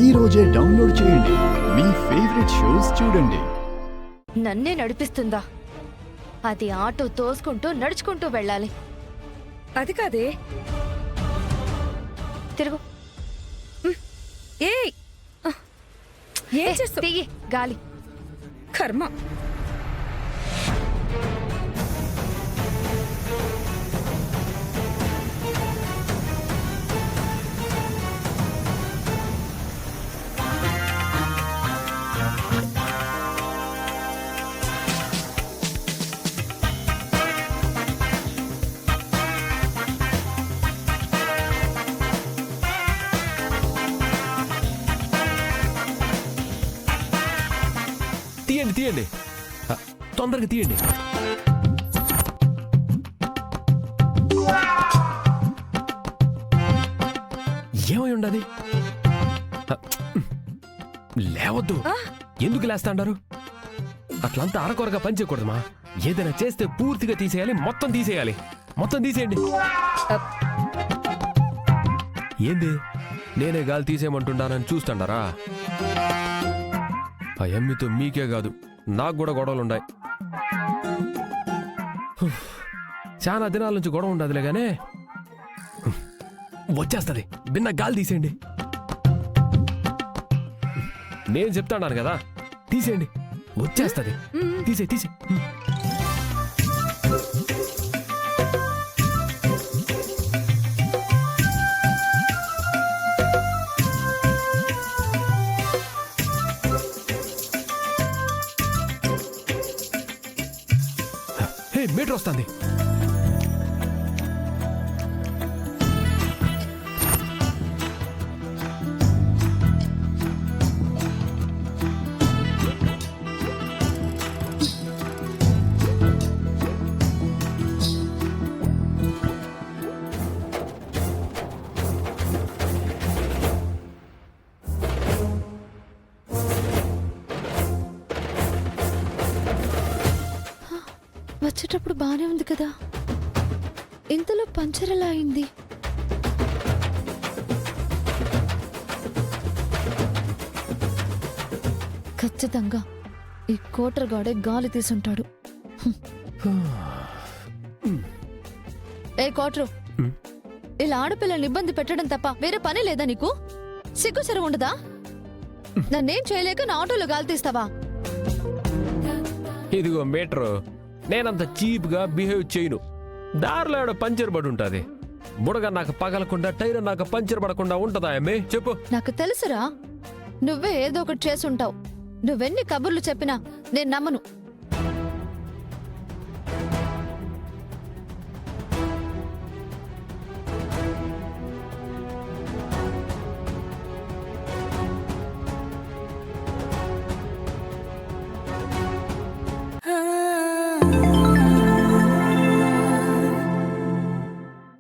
ఈ రోజే డౌన్లోడ్ చేయండి. మీ ఫేవరెట్ షోస్ చూడండి. నన్నే నడిపిస్తుందా? అది ఆటో తోసుకుంటూ నడుచుకుంటూ వెళ్ళాలి. అది కాదే. తిరుగు. ఏయ్ ఏం చేస్తావ్? తియ్యి గాలి. కర్మ. తీయండి తొందరగా తీయండి. ఏమై ఉండదు? లేవద్దు. ఎందుకు లేస్తాండారు? అట్లంతా అరకొరగా పనిచేయకూడదుమా. ఏదైనా చేస్తే పూర్తిగా తీసేయాలి. మొత్తం తీసేయండి. ఏంది నేనే గాలి తీసేయమంటుండానని చూస్తాండారా? ఆ ఎమ్మితో మీకే కాదు నాకు కూడా గొడవలుండాయి. చాలా దినాల నుంచి గొడవ ఉండదులే గానే వచ్చేస్తుంది. బిన్న గాలి తీసేయండి. నేను చెప్తాను కదా, తీసేయండి. వచ్చేస్తుంది. తీసే మీటర్ వస్తుంది. వచ్చేటప్పుడు బానే ఉంది కదా, ఇంతలో పంచర్ ఎలా అయింది? ఖచ్చితంగా ఈ కోటరగాడే గాలి తీసుంటాడు. ఏ కోటరు, ఇలా ఆడపిల్లల్ని ఇబ్బంది పెట్టడం తప్ప వేరే పని లేదా నీకు? సిగ్గుసర ఉండదా? నన్నేం చేయలేక నా ఆటోలో గాలి తీస్తావా? ఇదిగో మీటరు, నేనంత చీప్ గా బిహేవ్ చేయను. దారిలో ఆడ పంచర్ పడి ఉంటది. బుడగ నాకు పగలకుండా, టైర్ నాకు పంచర్ పడకుండా ఉంటదా అమ్మే? చెప్పు. నాకు తెలుసురా, నువ్వే ఏదో ఒకటి చేసుంటావు. నువ్వెన్ని కబుర్లు చెప్పినా నేను నమ్మను.